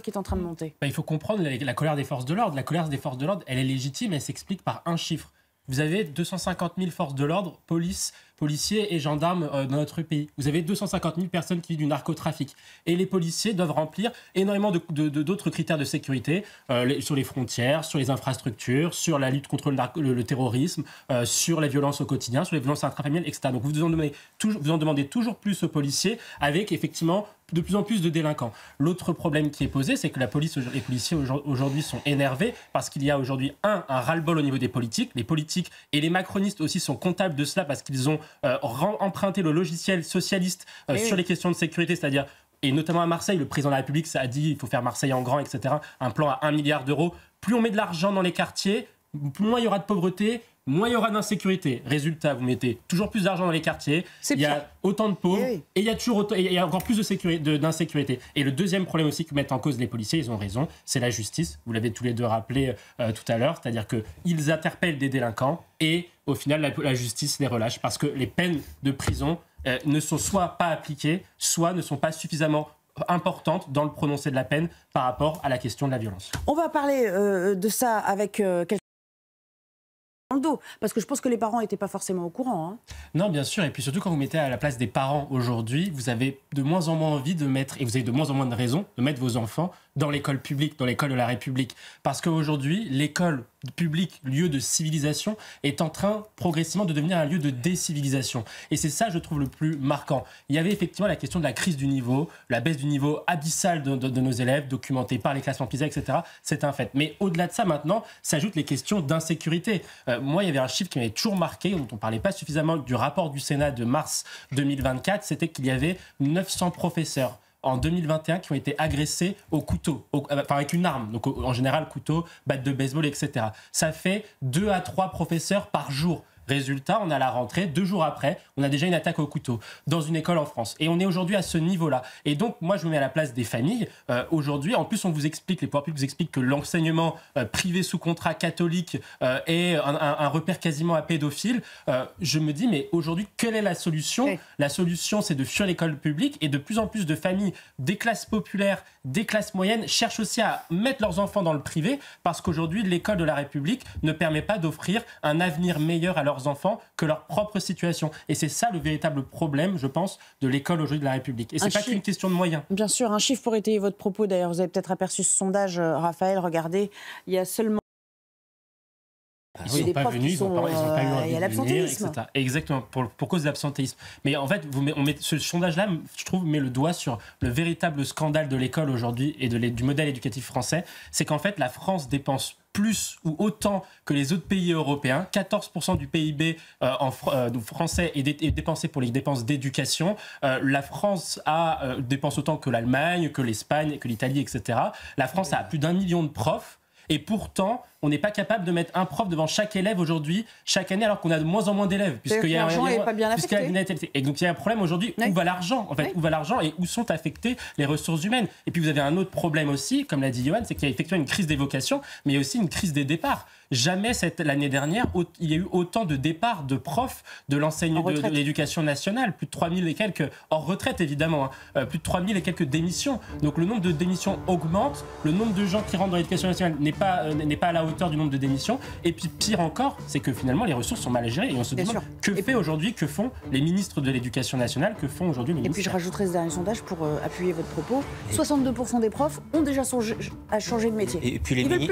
qui est en train de monter. Il faut comprendre la colère des forces de l'ordre. La colère des forces de l'ordre, elle est légitime, elle s'explique par un chiffre. Vous avez 250 000 forces de l'ordre, policiers et gendarmes dans notre pays. Vous avez 250 000 personnes qui vivent du narcotrafic. Et les policiers doivent remplir énormément d'autres critères de sécurité sur les frontières, sur les infrastructures, sur la lutte contre le terrorisme, sur la violence au quotidien, sur les violences intrafamiliales, etc. Donc vous en demandez toujours plus aux policiers avec effectivement de plus en plus de délinquants. L'autre problème qui est posé, c'est que les policiers aujourd'hui sont énervés parce qu'il y a aujourd'hui un ras-le-bol au niveau des politiques. Les politiques et les macronistes aussi sont comptables de cela parce qu'ils ont emprunté le logiciel socialiste sur les questions de sécurité, c'est-à-dire, et notamment à Marseille, le président de la République ça a dit il faut faire Marseille en grand, etc. Un plan à 1 milliard d'euros. Plus on met de l'argent dans les quartiers, moins il y aura de pauvreté, moins il y aura d'insécurité. Résultat, vous mettez toujours plus d'argent dans les quartiers, il y a autant de pauvres, et il y a encore plus d'insécurité. Et le deuxième problème aussi que mettent en cause les policiers, ils ont raison, c'est la justice. Vous l'avez tous les deux rappelé tout à l'heure, c'est-à-dire qu'ils interpellent des délinquants et au final, la justice les relâche parce que les peines de prison ne sont soit pas appliquées, soit ne sont pas suffisamment importantes dans le prononcé de la peine par rapport à la question de la violence. On va parler de ça avec quelqu'un dans le dos, parce que je pense que les parents n'étaient pas forcément au courant. Hein. Non, bien sûr, et puis surtout quand vous mettez à la place des parents aujourd'hui, vous avez de moins en moins envie de mettre, et vous avez de moins en moins de raisons de mettre vos enfants dans l'école publique, dans l'école de la République. Parce qu'aujourd'hui, l'école publique, lieu de civilisation, est en train progressivement de devenir un lieu de décivilisation. Et c'est ça, je trouve, le plus marquant. Il y avait effectivement la question de la crise du niveau, la baisse du niveau abyssal de nos élèves, documentée par les classements PISA, etc. C'est un fait. Mais au-delà de ça, maintenant, s'ajoutent les questions d'insécurité. Moi, il y avait un chiffre qui m'avait toujours marqué, dont on ne parlait pas suffisamment du rapport du Sénat de mars 2024, c'était qu'il y avait 900 professeurs en 2021 qui ont été agressés au couteau, avec une arme, donc en général couteau, batte de baseball, etc. Ça fait 2 à 3 professeurs par jour. Résultat, on a la rentrée, 2 jours après, on a déjà une attaque au couteau dans une école en France. Et on est aujourd'hui à ce niveau-là. Et donc, moi, je me mets à la place des familles. Aujourd'hui, en plus, on vous explique, les pouvoirs publics vous expliquent que l'enseignement privé sous contrat catholique est un repère quasiment à pédophile. Je me dis, mais aujourd'hui, quelle est la solution ? La solution, c'est de fuir l'école publique et de plus en plus de familles des classes populaires, des classes moyennes cherchent aussi à mettre leurs enfants dans le privé parce qu'aujourd'hui, l'école de la République ne permet pas d'offrir un avenir meilleur à leurs enfants que leur propre situation. Et c'est ça le véritable problème, je pense, de l'école aujourd'hui de la République. Et c'est pas qu'une question de moyens. Bien sûr, un chiffre pour étayer votre propos. D'ailleurs, vous avez peut-être aperçu ce sondage, Raphaël. Regardez, il y a seulement... Ils ne sont pas venus, ils n'ont pas eu envie de venir, etc. Exactement, pour cause de l'absentéisme. Mais en fait, ce sondage-là, je trouve, met le doigt sur le véritable scandale de l'école aujourd'hui et du modèle éducatif français. C'est qu'en fait, la France dépense plus ou autant que les autres pays européens. 14% du PIB français est dépensé pour les dépenses d'éducation. La France dépense autant que l'Allemagne, que l'Espagne, que l'Italie, etc. La France a plus d'1 million de profs. Et pourtant, on n'est pas capable de mettre un prof devant chaque élève aujourd'hui, chaque année, alors qu'on a de moins en moins d'élèves. L'argent n'est pas bien affecté. Et donc il y a un problème aujourd'hui, où va l'argent en fait, où va l'argent et où sont affectées les ressources humaines. Et puis vous avez un autre problème aussi, comme l'a dit Johan, c'est qu'il y a effectivement une crise des vocations, mais il y a aussi une crise des départs. Jamais l'année dernière, il y a eu autant de départs de profs de l'enseignement de l'éducation nationale. Plus de 3000 et quelques, hors retraite évidemment, plus de 3000 et quelques démissions. Donc le nombre de démissions augmente, le nombre de gens qui rentrent dans l'éducation nationale n'est pas à la hauteur du nombre de démissions. Et puis pire encore, c'est que finalement les ressources sont mal gérées. Et on se demande que font les ministres de l'éducation nationale, que font aujourd'hui les ministres. Et puis je rajouterai ce dernier sondage pour appuyer votre propos. 62% des profs ont déjà changé de métier. Et puis les